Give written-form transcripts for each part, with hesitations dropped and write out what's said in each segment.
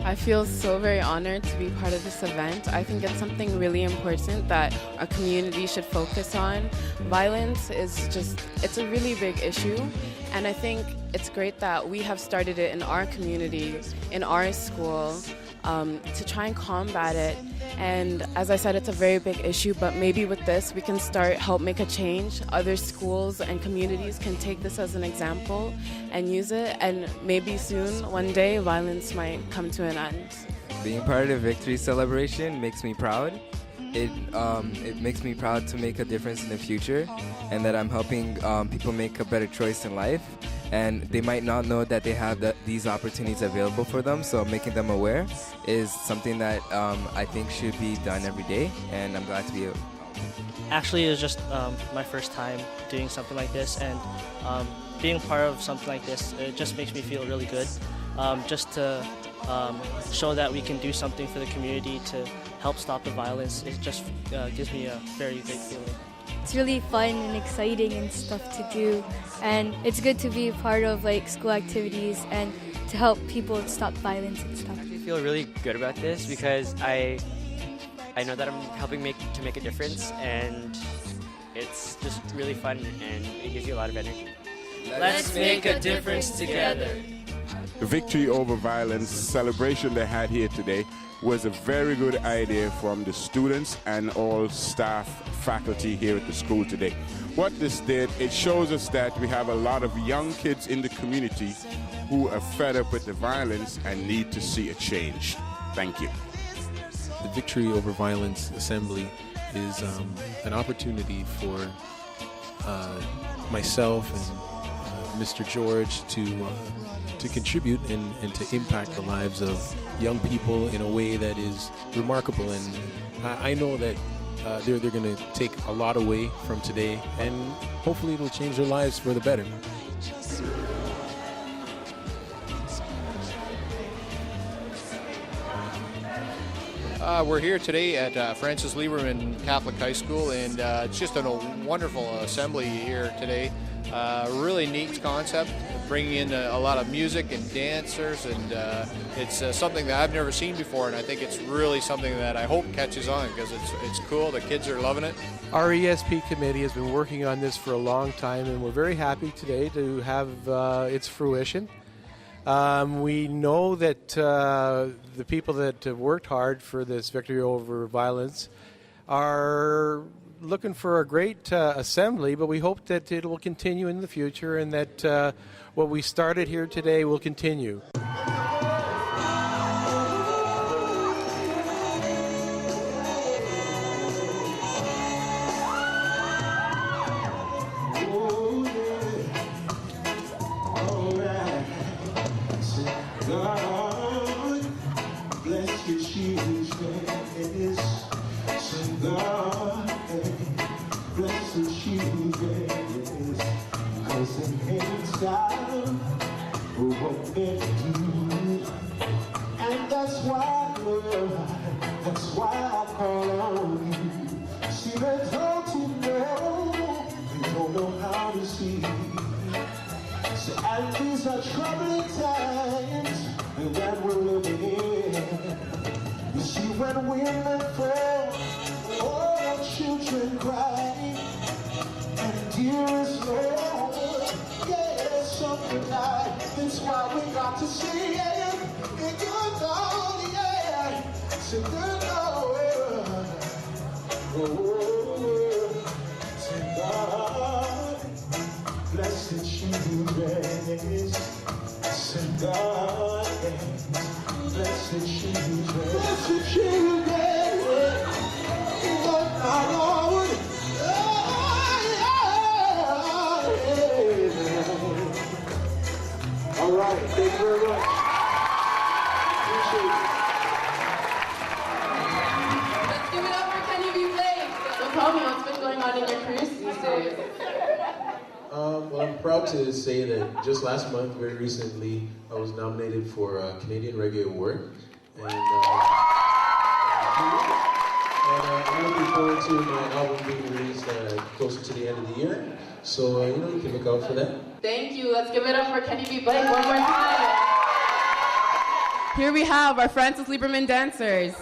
I feel so very honored to be part of this event. I think it's something really important that our community should focus on. Violence is it's a really big issue, and I think it's great that we have started it in our community, in our school, to try and combat it. And as I said, it's a very big issue, but maybe with this we can help make a change. Other schools and communities can take this as an example and use it, and maybe soon, one day, violence might come to an end. Being part of the victory celebration makes me proud. It makes me proud to make a difference in the future, and that I'm helping people make a better choice in life. And they might not know that they have these opportunities available for them, so making them aware is something that I think should be done every day, and I'm glad to be able. Actually, it was just my first time doing something like this, and being part of something like this, it just makes me feel really good. Just to show that we can do something for the community to help stop the violence, it just gives me a very great feeling. It's really fun and exciting and stuff to do, and it's good to be a part of like school activities and to help people stop violence and stuff. I actually feel really good about this because I know that I'm helping make a difference, and it's just really fun and it gives you a lot of energy. Let's make a difference together. The Victory Over Violence celebration they had here today was a very good idea from the students and all staff, faculty here at the school today. What this did, it shows us that we have a lot of young kids in the community who are fed up with the violence and need to see a change. Thank you. The Victory Over Violence Assembly is an opportunity for myself and Mr. George to contribute and to impact the lives of young people in a way that is remarkable. And I know that they're going to take a lot away from today, and hopefully it'll change their lives for the better. We're here today at Francis Libermann Catholic High School, and it's just a wonderful assembly here today. Really neat concept, bringing in a lot of music and dancers, and it's something that I've never seen before, and I think it's really something that I hope catches on because it's cool. The kids are loving it. Our ESP committee has been working on this for a long time, and we're very happy today to have its fruition. We know that the people that have worked hard for this Victory Over Violence are looking for a great assembly, but we hope that it will continue in the future and that what we started here today will continue. God bless your children. God bless your children. Cause they can't stop what they do. And that's why, Lord, that's why I call on you. See, they don't you don't know how to see. So, and these are troubling times that we're living in. You see, when women fall, all children cry, and dearest Lord, yeah, something like this. Why we got to see it in your dawn, yeah. So good Lord, oh, say God bless the children. Say God bless the children. Bless the children. Lord, our Lord. All right, thank you very much. Appreciate it. Let's give it up for Kenny B. Blake. So tell me what's been going on in your careers these days. Well, I'm proud to say that just last month, very recently, I was nominated for a Canadian Reggae Award. And I'm looking forward to my album being released closer to the end of the year. So, you can look out for that. Thank you. Let's give it up for Kenny B. Blake one more time. Here we have our Francis Libermann dancers.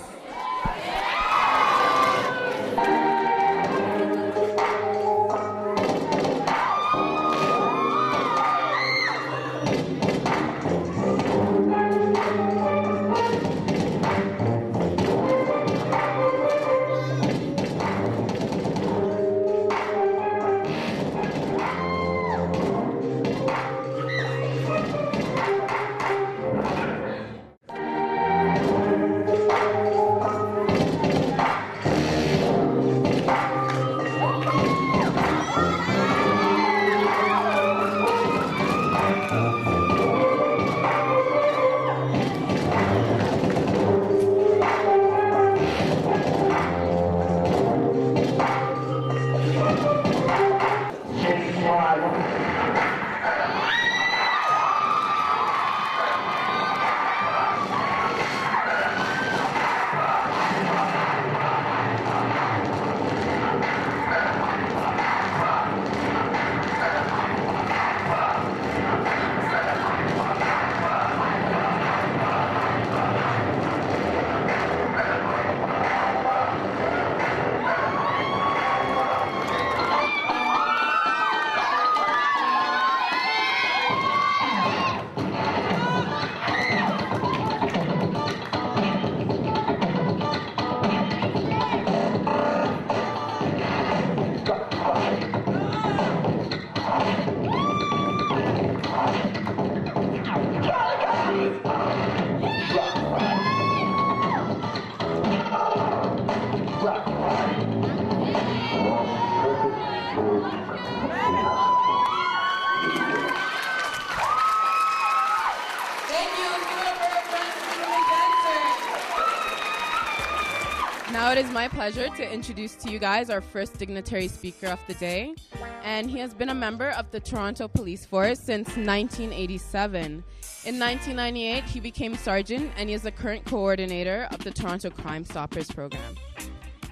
Now it is my pleasure to introduce to you guys our first dignitary speaker of the day. And he has been a member of the Toronto Police Force since 1987. In 1998, he became sergeant, and he is the current coordinator of the Toronto Crime Stoppers program.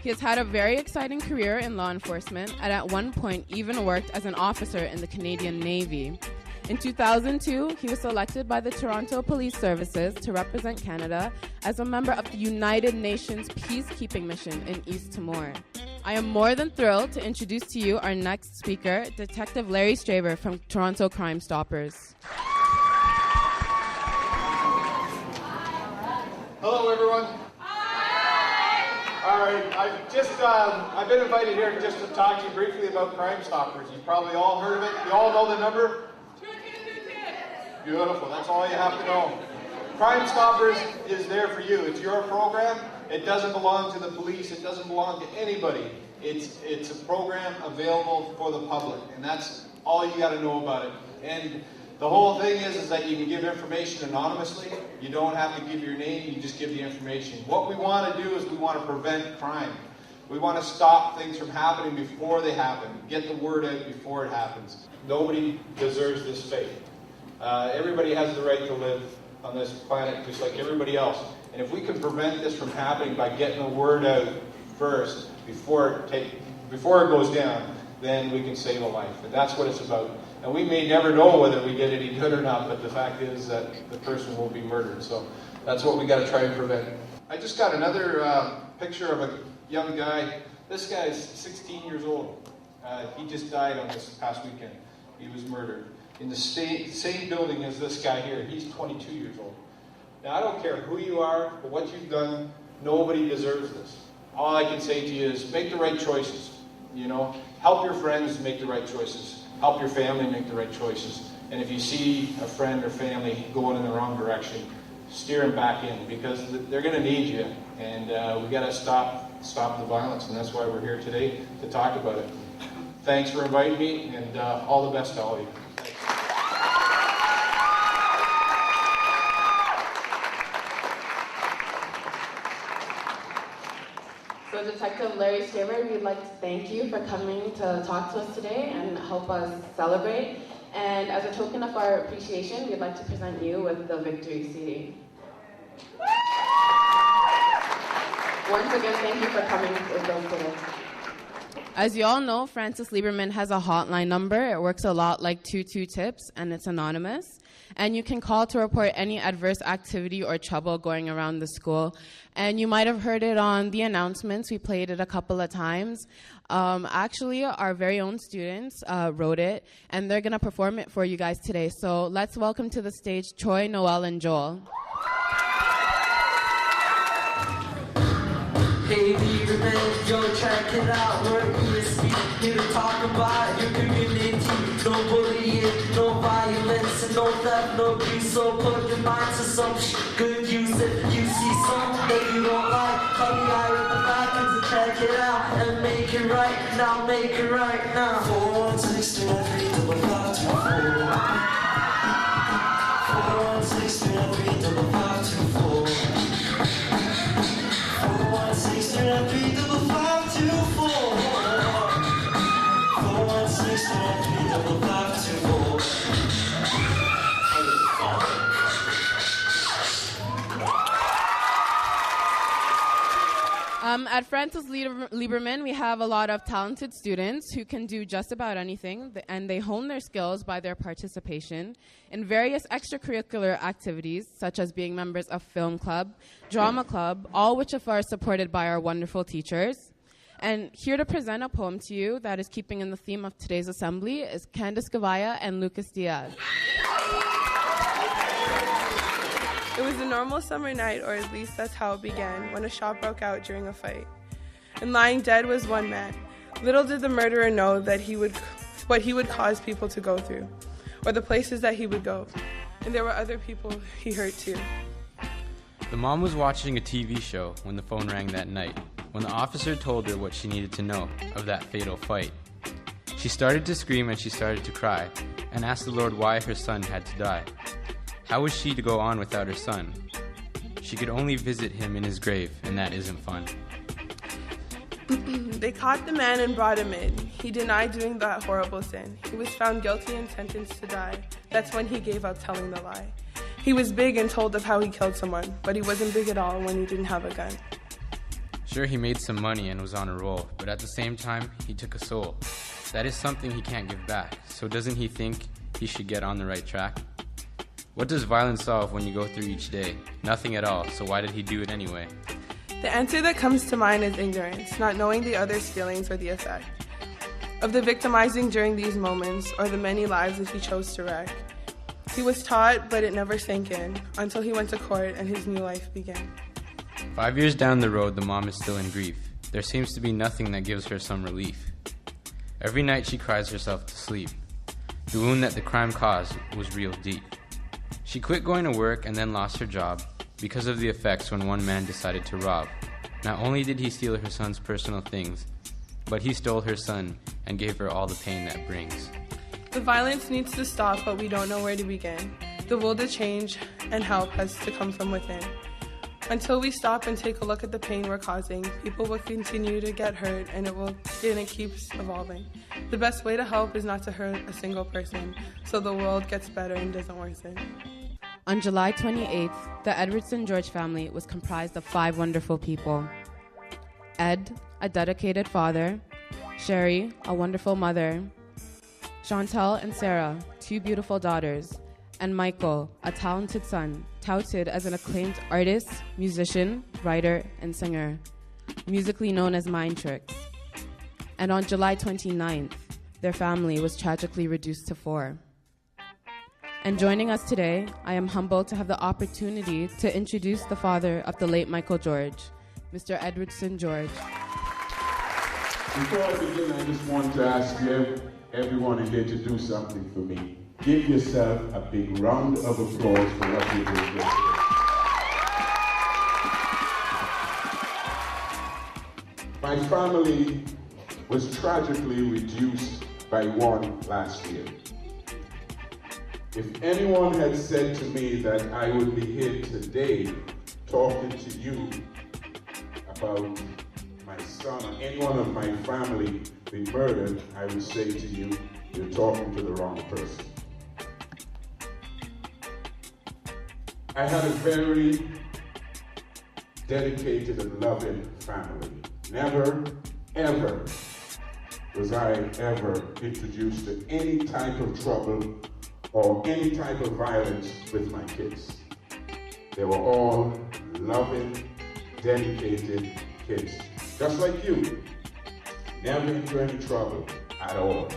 He has had a very exciting career in law enforcement, and at one point even worked as an officer in the Canadian Navy. In 2002, he was selected by the Toronto Police Services to represent Canada as a member of the United Nations Peacekeeping Mission in East Timor. I am more than thrilled to introduce to you our next speaker, Detective Larry Straber from Toronto Crime Stoppers. Hello, everyone. All right, I've been invited here just to talk to you briefly about Crime Stoppers. You've probably all heard of it. You all know the number? Beautiful, that's all you have to know. Crime Stoppers is there for you. It's your program. It doesn't belong to the police. It doesn't belong to anybody. It's a program available for the public, and that's all you got to know about it. And the whole thing is that you can give information anonymously. You don't have to give your name, you just give the information. What we want to do is we want to prevent crime. We want to stop things from happening before they happen. Get the word out before it happens. Nobody deserves this fate. Everybody has the right to live on this planet just like everybody else. And if we can prevent this from happening by getting the word out first, before it goes down, then we can save a life. And that's what it's about. And we may never know whether we did any good or not, but the fact is that the person will be murdered. So that's what we got to try and prevent. I just got another picture of a young guy. This guy's 16 years old. He just died on this past weekend. He was murdered in the same building as this guy here. He's 22 years old. Now, I don't care who you are or what you've done. Nobody deserves this. All I can say to you is make the right choices. You know, help your friends make the right choices. Help your family make the right choices. And if you see a friend or family going in the wrong direction, steer them back in, because they're going to need you. And we got to stop the violence, and that's why we're here today to talk about it. Thanks for inviting me, and all the best to all of you. So Detective Larry Straber, we'd like to thank you for coming to talk to us today and help us celebrate. And as a token of our appreciation, we'd like to present you with the Victory CD. Once again, thank you for coming with us today. As you all know, Francis Libermann has a hotline number. It works a lot like 22 Tips, and it's anonymous. And you can call to report any adverse activity or trouble going around the school. And you might have heard it on the announcements. We played it a couple of times. Actually, our very own students wrote it, and they're going to perform it for you guys today. So let's welcome to the stage Troy, Noel, and Joel. Hey, Libermann, yo, check it out. We're here to talk about your community. No bullying, no violence, and no theft, no abuse. So put your mind to some good use. If you see something that you don't like, call the eye with the back and check it out and make it right now. Make it right now. 416 35524. 416 35524. 416 35524. 416 35524. At Francis Libermann, we have a lot of talented students who can do just about anything, and they hone their skills by their participation in various extracurricular activities, such as being members of film club, drama club, all which are supported by our wonderful teachers. And here to present a poem to you that is keeping in the theme of today's assembly is Candice Gavaya and Lucas Diaz. It was a normal summer night, or at least that's how it began, when a shot broke out during a fight. And lying dead was one man. Little did the murderer know that what he would cause people to go through, or the places that he would go. And there were other people he hurt too. The mom was watching a TV show when the phone rang that night, when the officer told her what she needed to know of that fatal fight. She started to scream and she started to cry, and asked the Lord why her son had to die. How was she to go on without her son? She could only visit him in his grave, and that isn't fun. They caught the man and brought him in. He denied doing that horrible sin. He was found guilty and sentenced to die. That's when he gave up telling the lie. He was big and told of how he killed someone, but he wasn't big at all when he didn't have a gun. Sure, he made some money and was on a roll, but at the same time, he took a soul. That is something he can't give back, so doesn't he think he should get on the right track? What does violence solve when you go through each day? Nothing at all, so why did he do it anyway? The answer that comes to mind is ignorance, not knowing the other's feelings or the effect of the victimizing during these moments, or the many lives that he chose to wreck. He was taught, but it never sank in, until he went to court and his new life began. 5 years down the road, the mom is still in grief. There seems to be nothing that gives her some relief. Every night she cries herself to sleep. The wound that the crime caused was real deep. She quit going to work and then lost her job because of the effects when one man decided to rob. Not only did he steal her son's personal things, but he stole her son and gave her all the pain that brings. The violence needs to stop, but we don't know where to begin. The will to change and help has to come from within. Until we stop and take a look at the pain we're causing, people will continue to get hurt, and it keeps evolving. The best way to help is not to hurt a single person, so the world gets better and doesn't worsen. On July 28th, the Edwardson George family was comprised of 5 wonderful people. Ed, a dedicated father. Sherry, a wonderful mother. Chantel and Sarah, 2 beautiful daughters. And Michael, a talented son, touted as an acclaimed artist, musician, writer, and singer, musically known as Mind Tricks. And on July 29th, their family was tragically reduced to 4. And joining us today, I am humbled to have the opportunity to introduce the father of the late Michael George, Mr. Edwardson George. Before I begin, I just want to ask everyone in here to do something for me. Give yourself a big round of applause for what you did. My family was tragically reduced by 1 last year. If anyone had said to me that I would be here today talking to you about my son or anyone of my family being murdered, I would say to you, you're talking to the wrong person. I had a very dedicated and loving family. Never, ever was I ever introduced to any type of trouble or any type of violence with my kids. They were all loving, dedicated kids, just like you. Never into any trouble at all.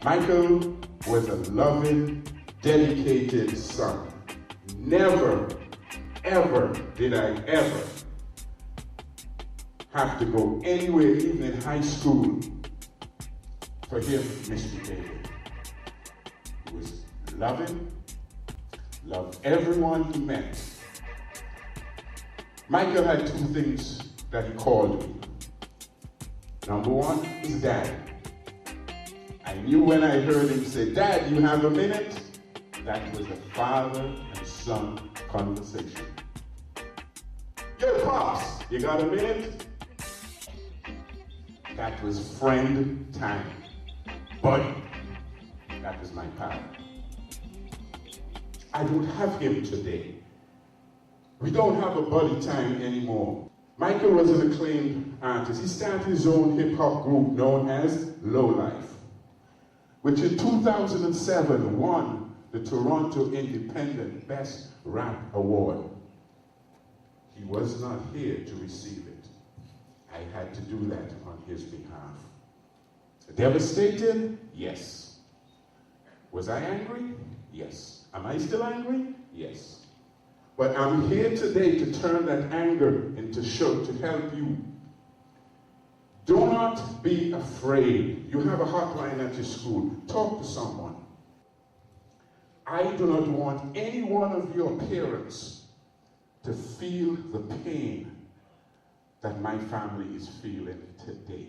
Michael was a loving, dedicated son. Never, ever did I ever have to go anywhere, even in high school, for him misbehaving. He was loving, loved everyone he met. Michael had two things that he called me. Number one is Dad. I knew when I heard him say, Dad, you have a minute? That was a father and son conversation. Yo, Pops, you got a minute? That was friend time. Buddy, that was my pal. I don't have him today. We don't have a buddy time anymore. Michael was an acclaimed artist. He started his own hip-hop group known as Low Life, which in 2007 won the Toronto Independent Best Rap Award. He was not here to receive it. I had to do that on his behalf. Devastated? Yes. Was I angry? Yes. Am I still angry? Yes. But I'm here today to turn that anger into show, to help you. Do not be afraid. You have a hotline at your school. Talk to someone. I do not want any one of your parents to feel the pain that my family is feeling today.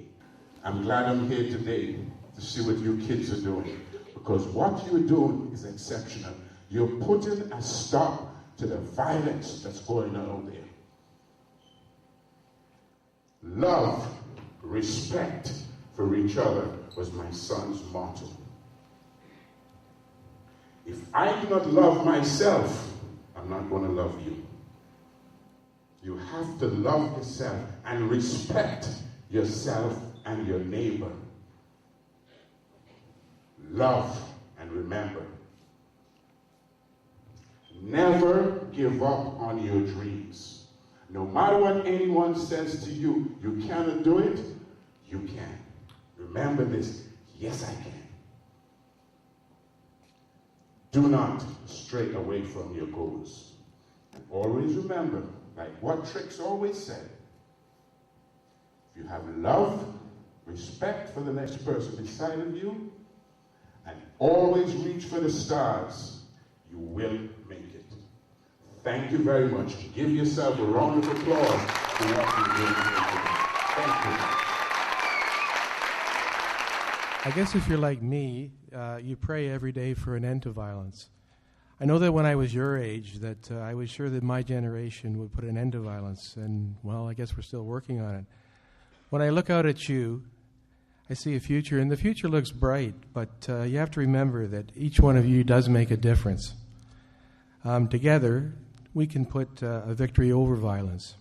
I'm glad I'm here today to see what you kids are doing, because what you're doing is exceptional. You're putting a stop to the violence that's going on out there. Love, respect for each other was my son's motto. If I do not love myself, I'm not going to love you. You have to love yourself and respect yourself and your neighbor. Love and remember. Never give up on your dreams. No matter what anyone says to you, you cannot do it, you can. Remember this, yes I can. Do not stray away from your goals. And always remember, like what Trix always said, if you have love, respect for the next person beside of you, and always reach for the stars, you will make it. Thank you very much. Give yourself a round of applause for what you're doing today. Thank you. I guess if you're like me, you pray every day for an end to violence. I know that when I was your age, that I was sure that my generation would put an end to violence, and, well, I guess we're still working on it. When I look out at you, I see a future, and the future looks bright, but you have to remember that each one of you does make a difference. Together, we can put a victory over violence.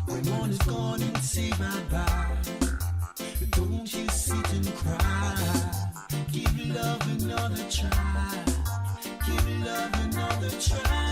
When morning's gone and say bye-bye, don't you sit and cry. Give love another try. Give love another try.